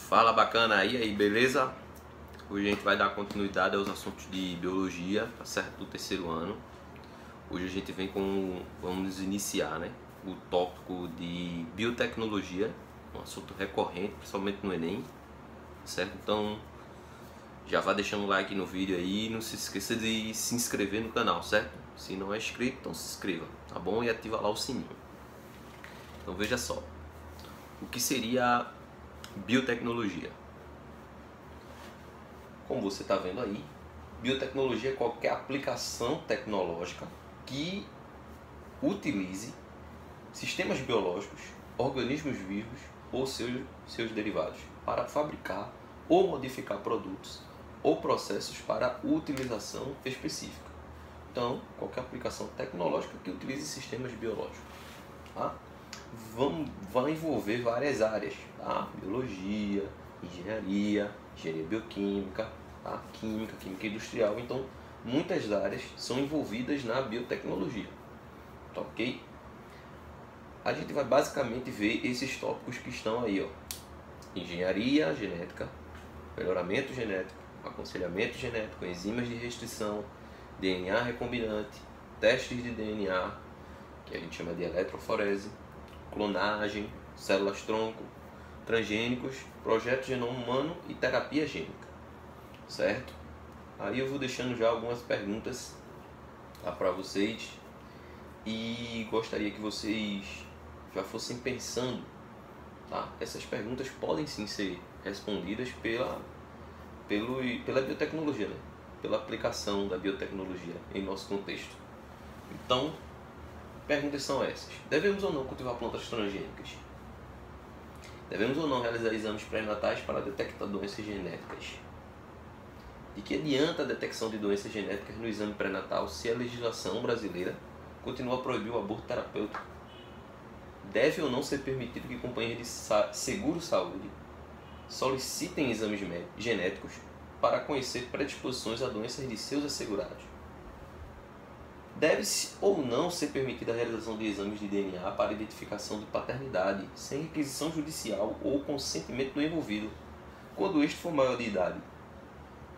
Fala bacana, e aí, beleza? Hoje a gente vai dar continuidade aos assuntos de biologia, tá certo? Do terceiro ano. Hoje a gente vem vamos iniciar, né? O tópico de biotecnologia, um assunto recorrente, principalmente no Enem, certo? Então, já vá deixando um like no vídeo aí e não se esqueça de se inscrever no canal, certo? Se não é inscrito, então se inscreva, tá bom? E ativa lá o sininho. Então veja só, o que seria biotecnologia? Como você está vendo aí, biotecnologia é qualquer aplicação tecnológica que utilize sistemas biológicos, organismos vivos ou seus derivados para fabricar ou modificar produtos ou processos para utilização específica. Então, qualquer aplicação tecnológica que utilize sistemas biológicos. Tá? Vai envolver várias áreas, tá? Biologia, engenharia bioquímica, tá? Química industrial. Então, muitas áreas são envolvidas na biotecnologia, tá, ok? A gente vai basicamente ver esses tópicos que estão aí, ó: engenharia genética, melhoramento genético, aconselhamento genético, enzimas de restrição, DNA recombinante, testes de DNA, que a gente chama de eletroforese, clonagem, células-tronco, transgênicos, projeto genoma humano e terapia gênica, certo? Aí eu vou deixando já algumas perguntas para vocês e gostaria que vocês já fossem pensando, tá? Essas perguntas podem sim ser respondidas pela biotecnologia, né? Pela aplicação da biotecnologia em nosso contexto. Então, perguntas são essas: devemos ou não cultivar plantas transgênicas? Devemos ou não realizar exames pré-natais para detectar doenças genéticas? De que adianta a detecção de doenças genéticas no exame pré-natal se a legislação brasileira continua a proibir o aborto terapêutico? Deve ou não ser permitido que companhias de seguro-saúde solicitem exames genéticos para conhecer predisposições a doenças de seus assegurados? Deve-se ou não ser permitida a realização de exames de DNA para identificação de paternidade, sem requisição judicial ou consentimento do envolvido, quando este for maior de idade?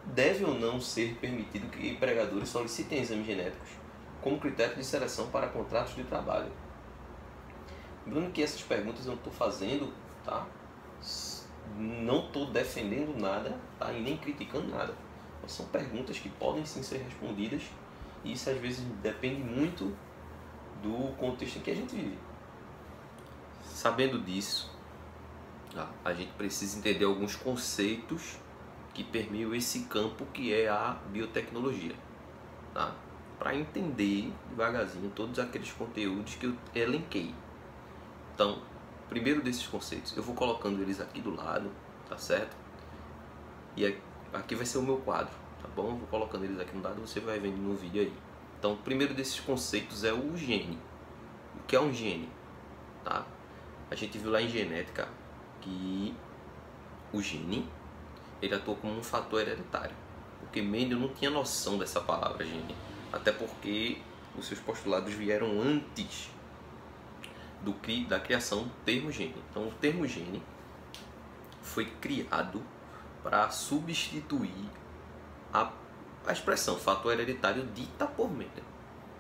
Deve ou não ser permitido que empregadores solicitem exames genéticos como critério de seleção para contratos de trabalho? Lembrando que essas perguntas eu não estou fazendo, tá? Não estou defendendo nada, tá? E nem criticando nada. Mas são perguntas que podem sim ser respondidas. E isso às vezes depende muito do contexto em que a gente vive. Sabendo disso, a gente precisa entender alguns conceitos que permeiam esse campo que é a biotecnologia, tá? Para entender devagarzinho todos aqueles conteúdos que eu elenquei. Então, primeiro desses conceitos, eu vou colocando eles aqui do lado, tá certo? E aqui vai ser o meu quadro, tá bom? Eu vou colocando eles aqui no lado, você vai vendo no vídeo aí. Então, o primeiro desses conceitos é o gene. O que é um gene? Tá? A gente viu lá em genética que o gene ele atua como um fator hereditário, porque Mendel não tinha noção dessa palavra gene, até porque os seus postulados vieram antes da criação do termo gene. Então, o termo gene foi criado para substituir a expressão fator hereditário dita por Mendel,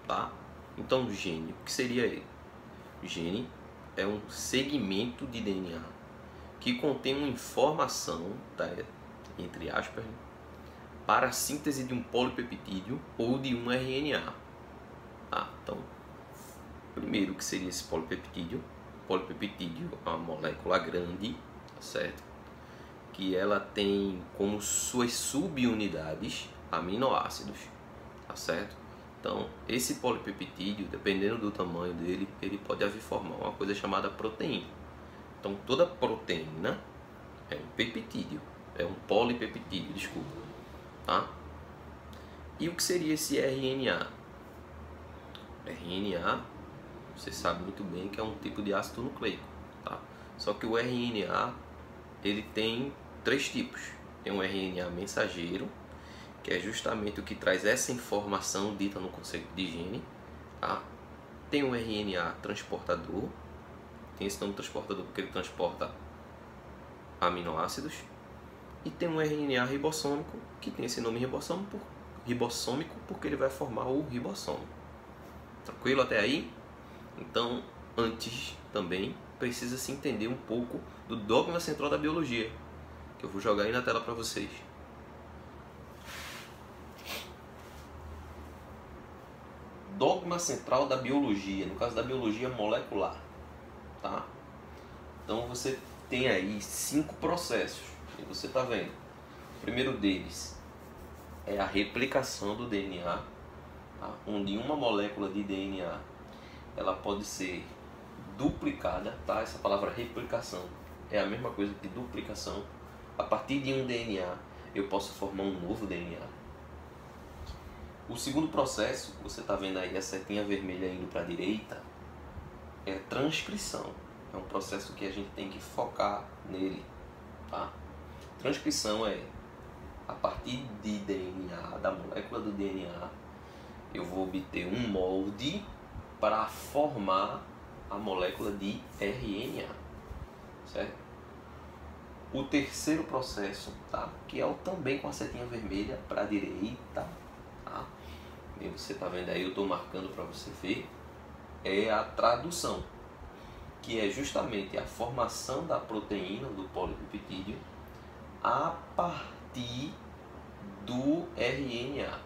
tá? Então, gene, o que seria ele? Gene é um segmento de DNA que contém uma informação, tá, entre aspas, para a síntese de um polipeptídeo ou de um RNA. Tá? Então, primeiro, o que seria esse polipeptídeo? Polipeptídeo é uma molécula grande, tá certo? Que ela tem como suas subunidades aminoácidos, tá certo? Então, esse polipeptídeo, dependendo do tamanho dele, ele pode formar uma coisa chamada proteína. Então, toda proteína é um peptídeo, é um polipeptídeo, desculpa, tá? E o que seria esse RNA? RNA, você sabe muito bem que é um tipo de ácido nucleico, tá? Só que o RNA, ele tem três tipos. Tem um RNA mensageiro, que é justamente o que traz essa informação dita no conceito de gene, tá? Tem um RNA transportador, tem esse nome transportador porque ele transporta aminoácidos, e tem um RNA ribossômico, que tem esse nome ribossômico porque ele vai formar o ribossomo. Tranquilo até aí? Então, antes também precisa se entender um pouco do dogma central da biologia, que eu vou jogar aí na tela para vocês. Dogma central da biologia, no caso da biologia molecular, tá? Então você tem aí 5 processos, que você está vendo. O primeiro deles é a replicação do DNA, tá? Onde uma molécula de DNA ela pode ser duplicada, tá? Essa palavra replicação é a mesma coisa que duplicação. A partir de um DNA eu posso formar um novo DNA. O segundo processo, você está vendo aí a setinha vermelha indo para a direita, é a transcrição. É um processo que a gente tem que focar nele, tá? Transcrição é, a partir de DNA, da molécula do DNA, eu vou obter um molde para formar a molécula de RNA, certo? O terceiro processo, tá? Que é o também com a setinha vermelha para a direita, tá? E você está vendo aí, eu estou marcando para você ver, é a tradução, que é justamente a formação da proteína do polipeptídeo a partir do RNA,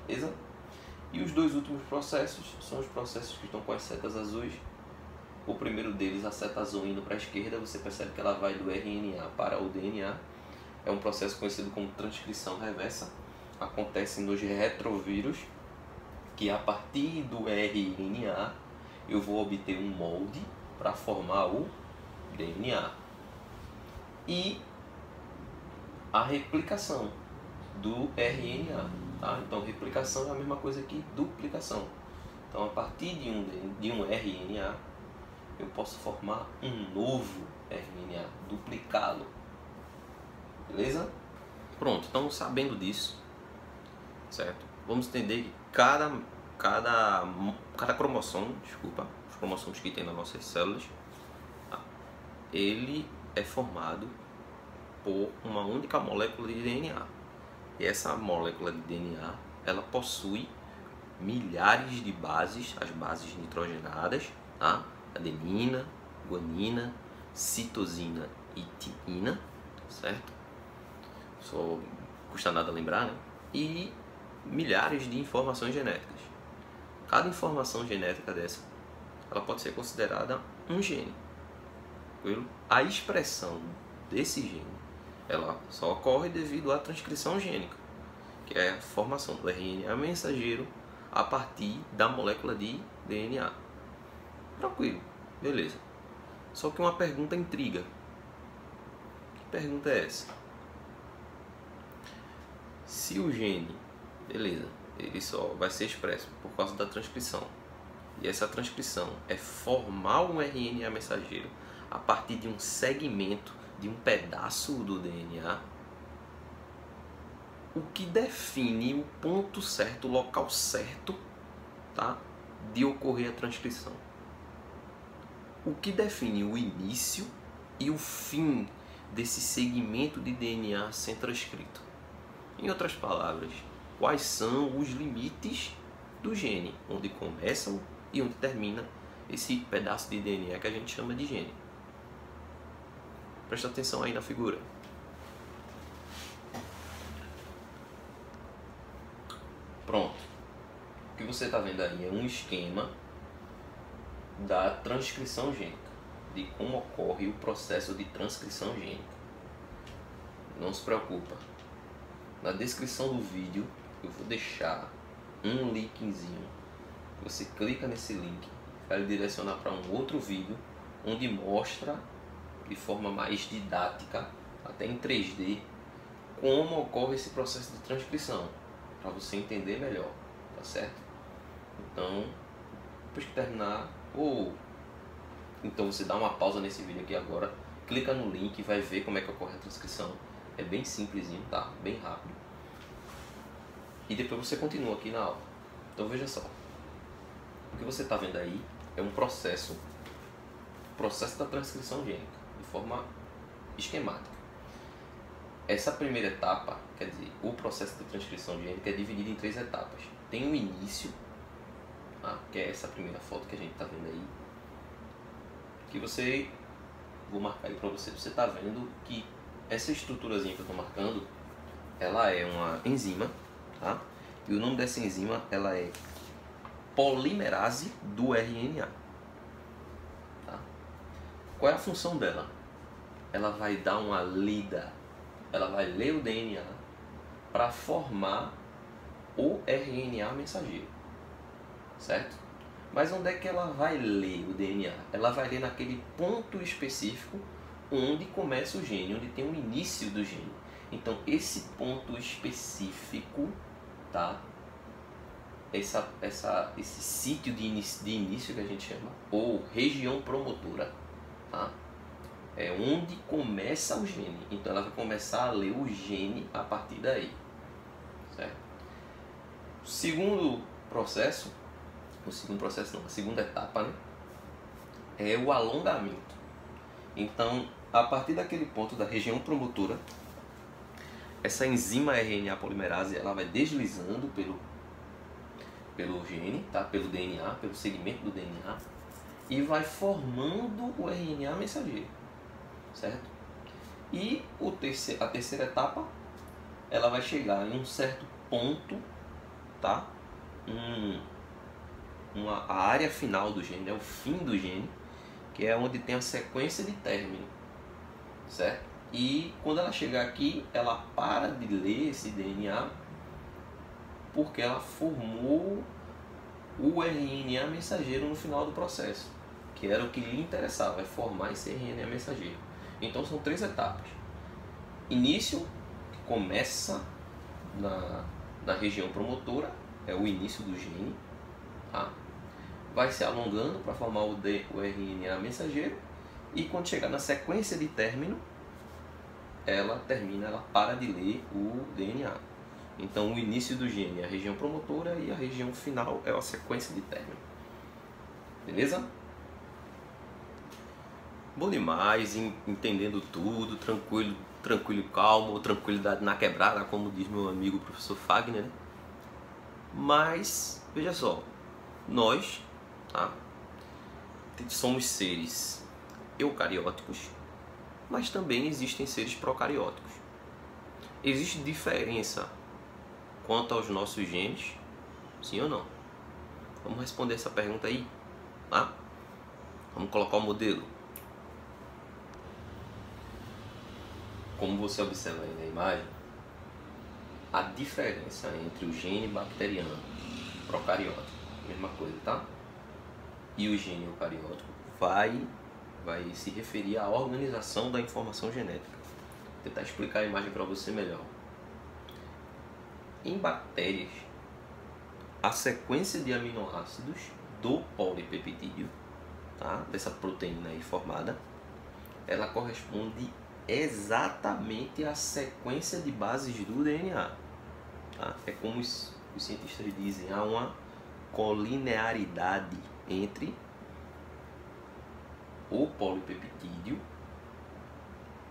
beleza? E os dois últimos processos são os processos que estão com as setas azuis. O primeiro deles, a seta azul indo para a esquerda, você percebe que ela vai do RNA para o DNA. É um processo conhecido como transcrição reversa. Acontece nos retrovírus, que a partir do RNA eu vou obter um molde para formar o DNA. E a replicação do RNA, tá? Então replicação é a mesma coisa que duplicação. Então a partir de um RNA eu posso formar um novo RNA, duplicá-lo. Beleza? Pronto, então sabendo disso, certo? Vamos entender que cada cromossomo, os cromossomos que tem nas nossas células, tá? Ele é formado por uma única molécula de DNA. E essa molécula de DNA, ela possui milhares de bases, as bases nitrogenadas, tá? Adenina, guanina, citosina e timina, certo? Só custa nada lembrar, né? E milhares de informações genéticas. Cada informação genética dessa, ela pode ser considerada um gene. Tranquilo? A expressão desse gene, ela só ocorre devido à transcrição gênica, que é a formação do RNA mensageiro a partir da molécula de DNA. Tranquilo, beleza. Só que uma pergunta intriga. Que pergunta é essa? Se o gene, beleza, ele só vai ser expresso por causa da transcrição, e essa transcrição é formar um RNA mensageiro a partir de um segmento, de um pedaço do DNA, o que define o ponto certo, o local certo, tá, de ocorrer a transcrição? O que define o início e o fim desse segmento de DNA sendo transcrito? Em outras palavras, quais são os limites do gene, onde começam e onde termina esse pedaço de DNA que a gente chama de gene? Presta atenção aí na figura. Pronto. O que você está vendo aí é um esquema da transcrição gênica, de como ocorre o processo de transcrição gênica. Não se preocupa. Na descrição do vídeo eu vou deixar um linkzinho. Você clica nesse link, vai direcionar para um outro vídeo onde mostra de forma mais didática, até em 3D, como ocorre esse processo de transcrição, para você entender melhor, tá certo? Então, depois que terminar, então você dá uma pausa nesse vídeo aqui agora, clica no link e vai ver como é que ocorre a transcrição. É bem simplesinho, tá? Bem rápido. E depois você continua aqui na aula. Então veja só. O que você está vendo aí é um processo da transcrição gênica, de forma esquemática. Essa primeira etapa, quer dizer, o processo de transcrição gênica é dividido em 3 etapas. Tem o início, que é essa primeira foto que a gente está vendo aí, que vou marcar aí para você estar vendo que essa estruturazinha que eu estou marcando, ela é uma enzima, tá? E o nome dessa enzima, ela é polimerase do RNA. Tá? Qual é a função dela? Ela vai dar uma lida, ela vai ler o DNA para formar o RNA mensageiro, certo? Mas onde é que ela vai ler o DNA? Ela vai ler naquele ponto específico onde começa o gene, onde tem o início do gene. Então, esse ponto específico, tá? Esse sítio de início que a gente chama, ou região promotora, tá? É onde começa o gene. Então, ela vai começar a ler o gene a partir daí, certo? A segunda etapa, né, é o alongamento. Então, a partir daquele ponto da região promotora, essa enzima RNA polimerase, ela vai deslizando pelo gene, tá? Pelo DNA, pelo segmento do DNA, e vai formando o RNA mensageiro, certo? E a terceira etapa, ela vai chegar em um certo ponto, tá? A área final do gene, é o fim do gene, que é onde tem a sequência de término, certo? E quando ela chegar aqui, ela para de ler esse DNA porque ela formou o RNA mensageiro no final do processo, que era o que lhe interessava, é formar esse RNA mensageiro. Então são 3 etapas. Início, que começa na região promotora, é o início do gene, tá? Vai se alongando para formar o RNA mensageiro, e quando chegar na sequência de término, ela para de ler o DNA. Então o início do gene é a região promotora e a região final é a sequência de término. Beleza? Bom demais, entendendo tudo, tranquilo, calmo, tranquilidade na quebrada, como diz meu amigo professor Fagner, né? Mas, veja só, nós, tá, somos seres eucarióticos, mas também existem seres procarióticos. Existe diferença quanto aos nossos genes? Sim ou não? Vamos responder essa pergunta aí, tá? Vamos colocar o modelo. Como você observa aí na imagem, a diferença entre o gene bacteriano procariótico, mesma coisa, tá? E o gene eucariótico vai se referir à organização da informação genética. Vou tentar explicar a imagem para você melhor. Em bactérias, a sequência de aminoácidos do polipeptídeo, tá? Dessa proteína aí formada, ela corresponde exatamente à sequência de bases do DNA. Tá? É como os cientistas dizem, há uma colinearidade entre o polipeptídeo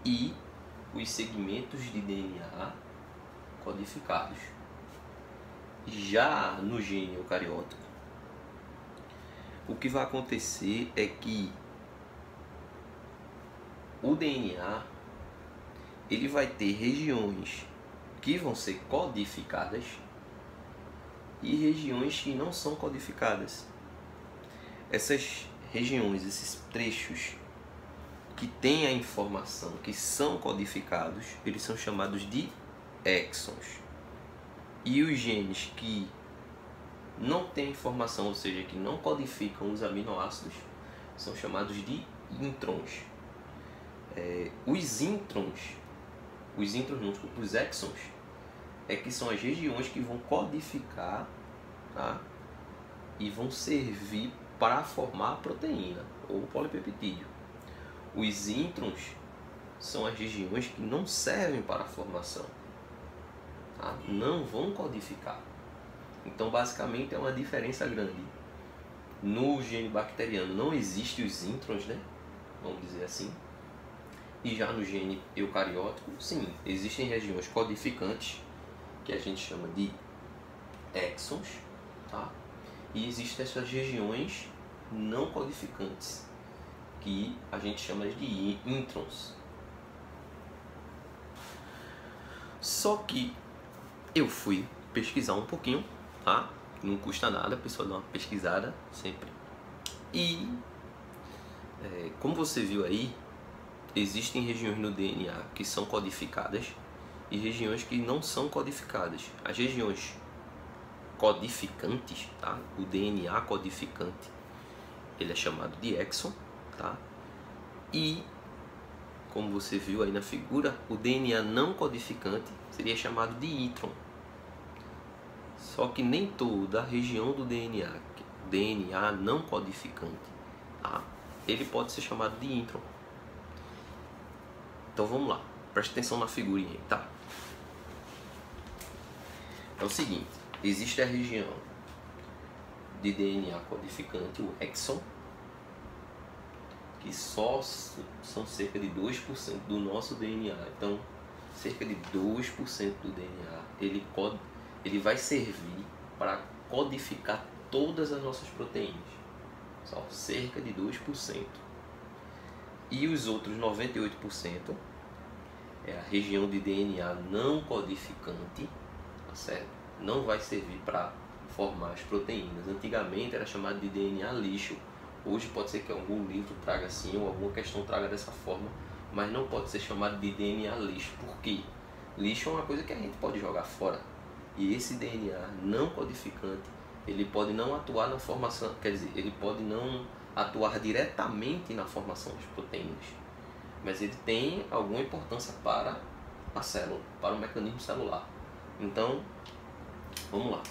e os segmentos de DNA codificados. Já no gene eucariótico, o que vai acontecer é que o DNA ele vai ter regiões que vão ser codificadas e regiões que não são codificadas. Essas regiões, esses trechos que têm a informação, que são codificados, eles são chamados de exons. E os genes que não têm informação, ou seja, que não codificam os aminoácidos, são chamados de introns. Os exons, é que são as regiões que vão codificar, tá? E vão servir para formar a proteína ou o polipeptídeo. Os introns são as regiões que não servem para a formação, tá? Não vão codificar. Então basicamente é uma diferença grande. No gene bacteriano não existe os introns, né? Vamos dizer assim. E já no gene eucariótico, sim, existem regiões codificantes, que a gente chama de exons, tá? E existem essas regiões não codificantes, que a gente chama de introns. Só que eu fui pesquisar um pouquinho, tá? Não custa nada a pessoa dar uma pesquisada sempre. E como você viu aí, existem regiões no DNA que são codificadas e regiões que não são codificadas. As regiões codificantes, tá? O DNA codificante, ele é chamado de exon, tá? E como você viu aí na figura, o DNA não codificante seria chamado de intron. Só que nem toda a região do DNA não codificante, tá? Ele pode ser chamado de intron. Então vamos lá, preste atenção na figurinha aí, tá? É o seguinte, existe a região de DNA codificante, o exon, que só são cerca de 2% do nosso DNA. Então, cerca de 2% do DNA, ele vai servir para codificar todas as nossas proteínas. Só cerca de 2%. E os outros 98% é a região de DNA não codificante, tá certo? Não vai servir para formar as proteínas. Antigamente era chamado de DNA lixo. Hoje pode ser que algum livro traga assim, ou alguma questão traga dessa forma, mas não pode ser chamado de DNA lixo. Por quê? Lixo é uma coisa que a gente pode jogar fora. E esse DNA não codificante, ele pode não atuar na formação, quer dizer, ele pode não atuar diretamente na formação das proteínas, mas ele tem alguma importância para a célula, para o mecanismo celular. Então, vamos lá.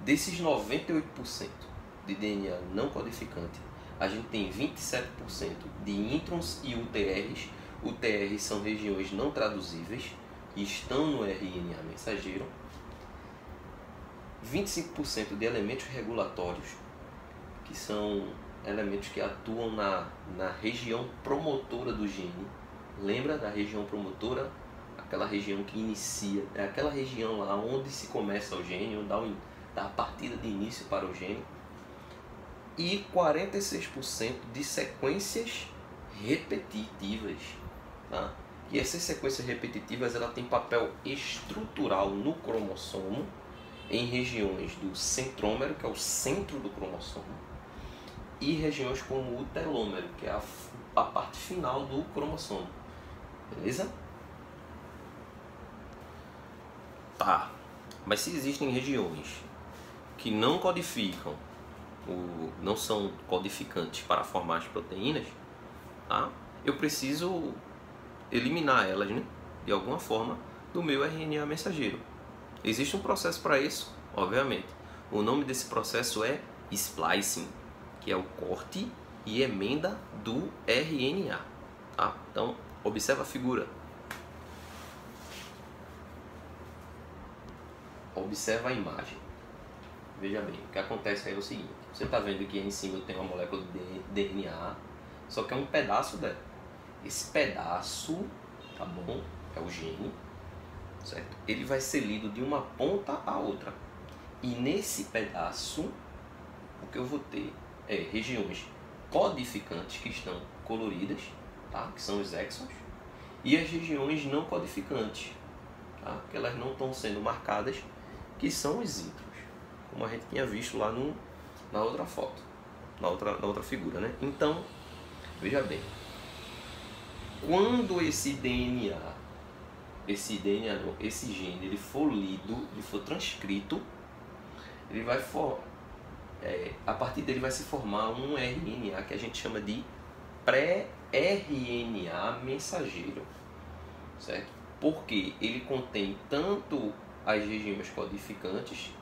Desses 98% de DNA não codificante, a gente tem 27% de introns e UTRs. UTRs são regiões não traduzíveis e estão no RNA mensageiro. 25% de elementos regulatórios, que são elementos que atuam na região promotora do gene. Lembra da região promotora? Aquela região que inicia, é aquela região lá onde se começa o gene, onde dá a partida de início para o gene. E 46% de sequências repetitivas, tá? E essas sequências repetitivas, ela tem papel estrutural no cromossomo, em regiões do centrômero, que é o centro do cromossomo, e regiões como o telômero, que é a parte final do cromossomo. Beleza? Tá. Mas se existem regiões que não codificam, não são codificantes para formar as proteínas, tá? Eu preciso eliminar elas, né, de alguma forma, do meu RNA mensageiro. Existe um processo para isso, obviamente. O nome desse processo é splicing, que é o corte e emenda do RNA. Tá? Então, observa a figura. Observa a imagem. Veja bem, o que acontece aí é o seguinte. Você está vendo que em cima tem uma molécula de DNA, só que é um pedaço dela. Esse pedaço, tá bom, é o gene, certo? Ele vai ser lido de uma ponta a outra. E nesse pedaço, o que eu vou ter é regiões codificantes que estão coloridas, tá? Que são os exons, e as regiões não codificantes, tá? Que elas não estão sendo marcadas, que são os introns, como a gente tinha visto lá na outra foto, na outra figura, né? Então, veja bem, quando esse gene, ele for lido, ele for transcrito, ele vai a partir dele vai se formar um RNA que a gente chama de pré-RNA mensageiro, certo? Porque ele contém tanto as regiões codificantes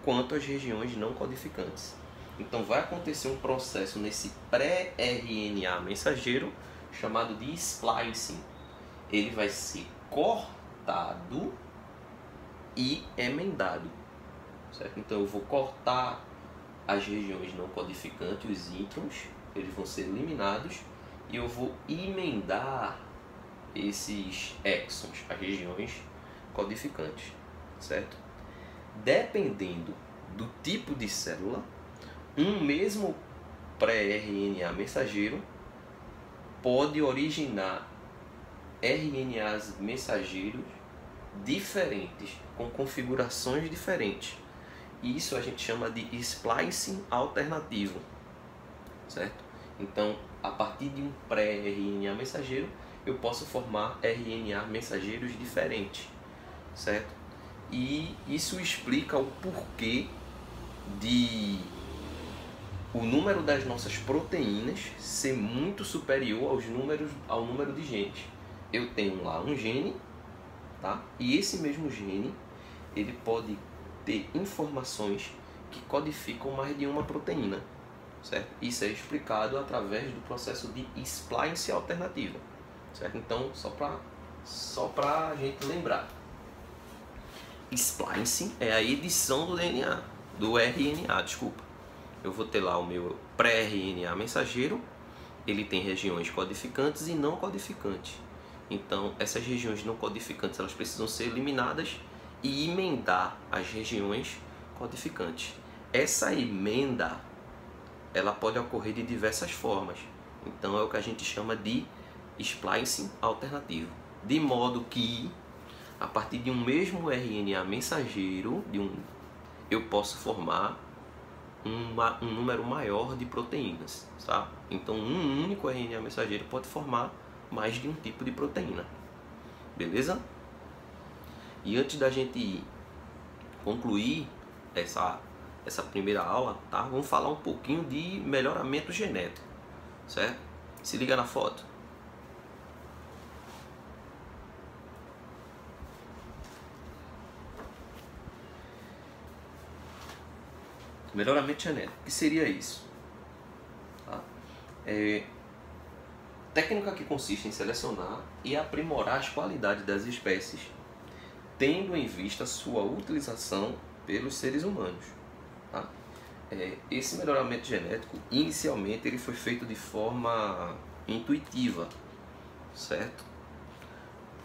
quanto as regiões não codificantes. Então vai acontecer um processo nesse pré-RNA mensageiro chamado de splicing. Ele vai ser cortado e emendado, certo? Então eu vou cortar as regiões não codificantes, os introns, eles vão ser eliminados, e eu vou emendar esses exons, as regiões codificantes, certo? Dependendo do tipo de célula, um mesmo pré-RNA mensageiro pode originar RNAs mensageiros diferentes, com configurações diferentes. Isso a gente chama de splicing alternativo, certo? Então, a partir de um pré-RNA mensageiro, eu posso formar RNA mensageiros diferentes, certo? E isso explica o porquê de o número das nossas proteínas ser muito superior ao número de genes. Eu tenho lá um gene, tá? E esse mesmo gene, ele pode ter informações que codificam mais de uma proteína, certo? Isso é explicado através do processo de splicing alternativo, certo? Então, só para a gente lembrar, splicing é a edição do DNA, do RNA, desculpa. Eu vou ter lá o meu pré-RNA mensageiro, ele tem regiões codificantes e não codificantes. Então, essas regiões não codificantes, elas precisam ser eliminadas e emendar as regiões codificantes. Essa emenda, ela pode ocorrer de diversas formas. Então, é o que a gente chama de splicing alternativo. De modo que, a partir de um mesmo RNA mensageiro, eu posso formar um número maior de proteínas, tá? Então, um único RNA mensageiro pode formar mais de um tipo de proteína, beleza? E antes da gente concluir essa primeira aula, tá? Vamos falar um pouquinho de melhoramento genético, certo? Se liga na foto. Melhoramento genético, o que seria isso? Tá? Técnica que consiste em selecionar e aprimorar as qualidades das espécies, tendo em vista sua utilização pelos seres humanos. Tá? Esse melhoramento genético, inicialmente, ele foi feito de forma intuitiva, certo?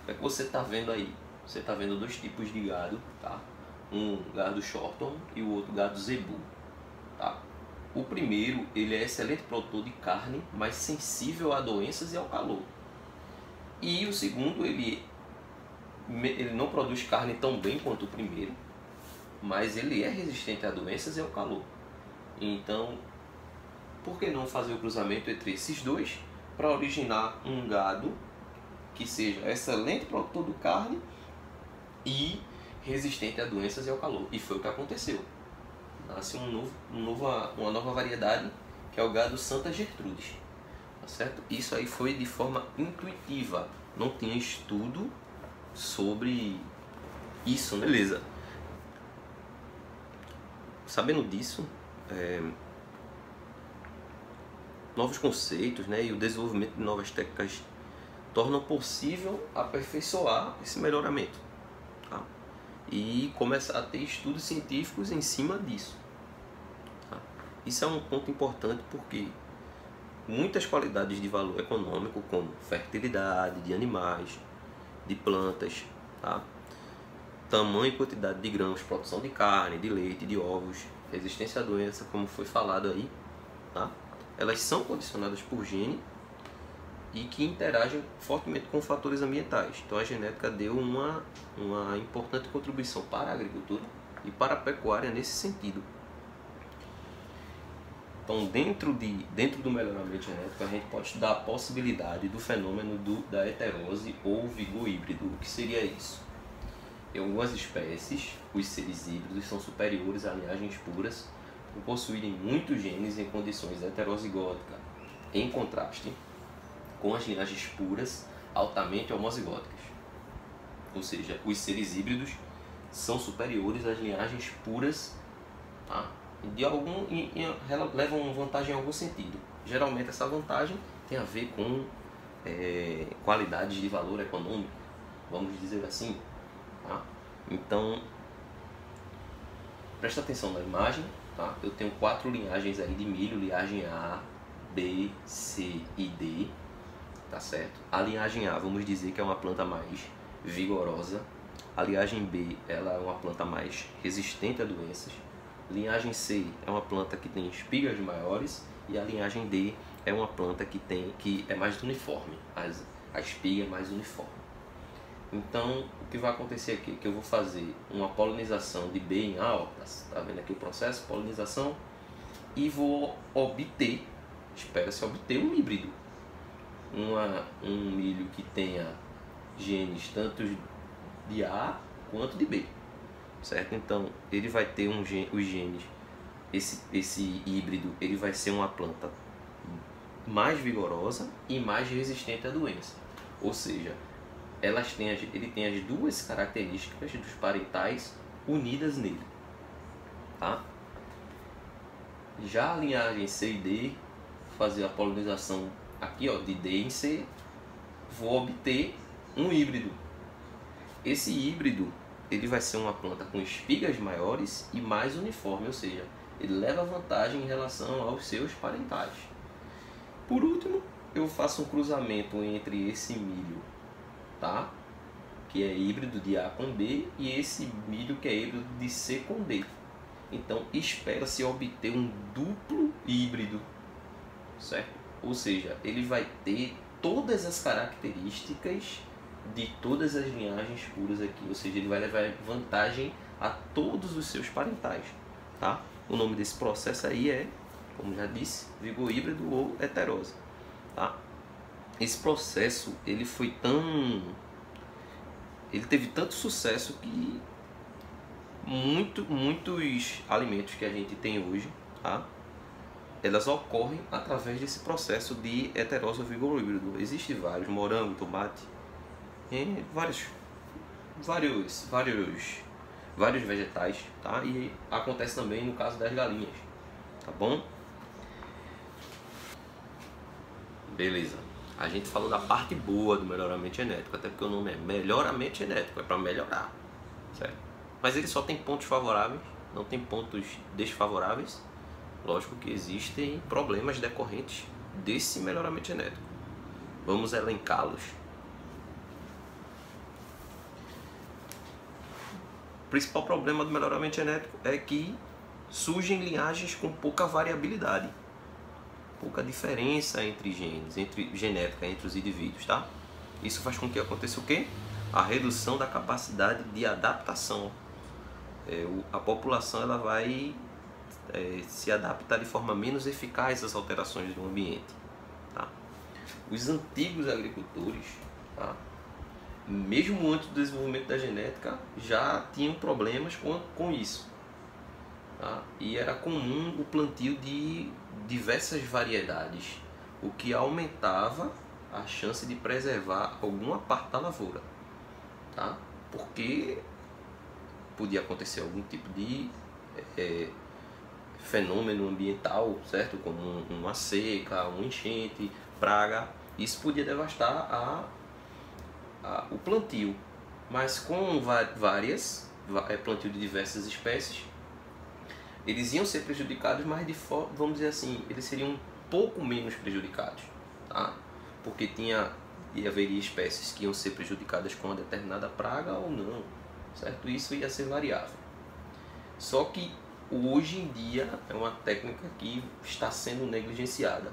O que é que você está vendo aí? Você está vendo dois tipos de gado, tá? Um gado Shorton e o outro gado Zebu. Tá? O primeiro, ele é excelente produtor de carne, mas sensível a doenças e ao calor. E o segundo, ele não produz carne tão bem quanto o primeiro, mas ele é resistente a doenças e ao calor. Então, por que não fazer o cruzamento entre esses dois para originar um gado que seja excelente produtor de carne e resistente a doenças e ao calor? E foi o que aconteceu. Nasce uma nova variedade, que é o gado Santa Gertrudes, tá certo? Isso aí foi de forma intuitiva, não tinha estudo sobre isso, né? Beleza. Sabendo disso, novos conceitos, né, e o desenvolvimento de novas técnicas tornam possível aperfeiçoar esse melhoramento, tá? E começar a ter estudos científicos em cima disso, tá? Isso é um ponto importante porque muitas qualidades de valor econômico, como fertilidade de animais, de plantas, tá? Tamanho e quantidade de grãos, produção de carne, de leite, de ovos, resistência à doença, como foi falado aí, tá? Elas são condicionadas por gene e que interagem fortemente com fatores ambientais. Então a genética deu uma importante contribuição para a agricultura e para a pecuária nesse sentido. Então dentro do melhoramento genético a gente pode estudar a possibilidade do fenômeno da heterose ou vigor híbrido. O que seria isso? Em algumas espécies, os seres híbridos são superiores a linhagens puras por possuírem muitos genes em condições heterozigóticas, em contraste com as linhagens puras altamente homozigóticas. Ou seja, os seres híbridos são superiores às linhagens puras, tá? Levam vantagem em algum sentido. Geralmente essa vantagem tem a ver com qualidades de valor econômico, vamos dizer assim, tá? Então, presta atenção na imagem, tá? Eu tenho 4 linhagens aí de milho, linhagem A, B, C e D. tá certo? A linhagem A, vamos dizer que é uma planta mais vigorosa. A linhagem B, ela é uma planta mais resistente a doenças. Linhagem C é uma planta que tem espigas maiores. E a linhagem D é uma planta que é mais uniforme. A espiga é mais uniforme. Então, o que vai acontecer aqui é que eu vou fazer uma polinização de B em A, ó, tá vendo aqui o processo, polinização, e vou obter, espera-se obter um híbrido. Um milho que tenha genes tanto de A quanto de B, certo? Então, ele vai ter os genes, esse híbrido, ele vai ser uma planta mais vigorosa e mais resistente à doença. Ou seja, ele tem as duas características dos parentais unidas nele, tá? Já a linhagem C e D, fazer a polinização aqui, ó, de D em C, vou obter um híbrido. Esse híbrido, ele vai ser uma planta com espigas maiores e mais uniforme, ou seja, ele leva vantagem em relação aos seus parentais. Por último, eu faço um cruzamento entre esse milho, tá? Que é híbrido de A com B, e esse milho que é híbrido de C com D. Então, espera-se obter um duplo híbrido, certo? Ou seja, ele vai ter todas as características de todas as linhagens puras aqui, ou seja, ele vai levar vantagem a todos os seus parentais, tá? O nome desse processo aí é, como já disse, vigor híbrido ou heterose, tá? Esse processo, ele teve tanto sucesso que muitos alimentos que a gente tem hoje, tá? Elas ocorrem através desse processo de heterose ou vigor híbrido. Existem vários, morango, tomate, vários vegetais, tá? E acontece também no caso das galinhas, tá bom? Beleza. A gente falou da parte boa do melhoramento genético, até porque o nome é melhoramento genético, é para melhorar, certo? Mas ele só tem pontos favoráveis, não tem pontos desfavoráveis. Lógico que existem problemas decorrentes desse melhoramento genético. Vamos elencá-los. O principal problema do melhoramento genético é que surgem linhagens com pouca variabilidade, pouca diferença entre genes, genética entre os indivíduos, tá? Isso faz com que aconteça o quê? A redução da capacidade de adaptação. A população ela vai se adaptar de forma menos eficaz às alterações do ambiente, tá? Os antigos agricultores, tá? Mesmo antes do desenvolvimento da genética, já tinham problemas com isso, tá? E era comum o plantio de diversas variedades, o que aumentava a chance de preservar alguma parte da lavoura, tá? Porque podia acontecer algum tipo de fenômeno ambiental, certo? Como uma seca, uma enchente, praga. Isso podia devastar o plantio. Mas com plantio de diversas espécies, eles iam ser prejudicados, mas vamos dizer assim, eles seriam um pouco menos prejudicados, tá? Porque haveria espécies que iam ser prejudicadas com uma determinada praga ou não, certo? Isso ia ser variável. Só que hoje em dia é uma técnica que está sendo negligenciada.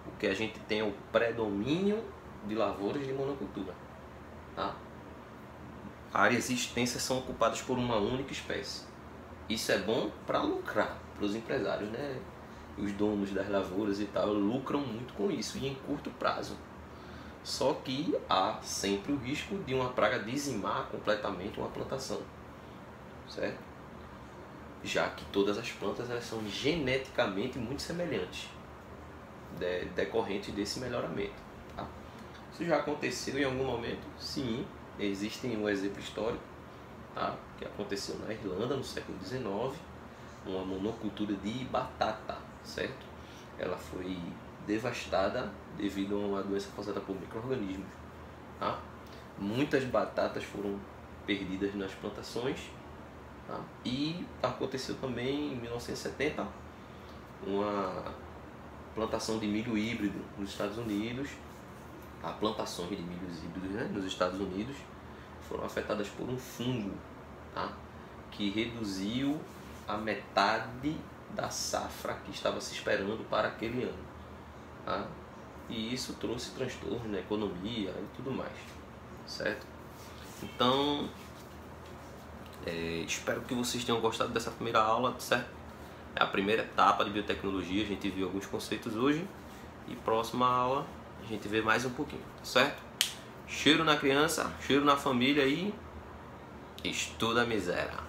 O que a gente tem é o predomínio de lavouras de monocultura, tá? Áreas extensas são ocupadas por uma única espécie. Isso é bom para lucrar, para os empresários, né? Os donos das lavouras e tal lucram muito com isso e em curto prazo. Só que há sempre o risco de uma praga dizimar completamente uma plantação, certo? Já que todas as plantas elas são geneticamente muito semelhantes, decorrente desse melhoramento, tá? Isso já aconteceu em algum momento? Sim, existe um exemplo histórico, tá? Que aconteceu na Irlanda no século XIX, uma monocultura de batata, certo? Ela foi devastada devido a uma doença causada por micro-organismos, tá? Muitas batatas foram perdidas nas plantações, tá? E aconteceu também em 1970 uma plantação de milho híbrido nos Estados Unidos, a plantações de milhos híbridos, né, nos Estados Unidos foram afetadas por um fungo, tá, que reduziu a metade da safra que estava se esperando para aquele ano, tá? E isso trouxe transtorno na economia e tudo mais, certo? Então, espero que vocês tenham gostado dessa primeira aula, certo? É a primeira etapa de biotecnologia, a gente viu alguns conceitos hoje e próxima aula a gente vê mais um pouquinho, certo? Cheiro na criança, cheiro na família e estuda a miséria.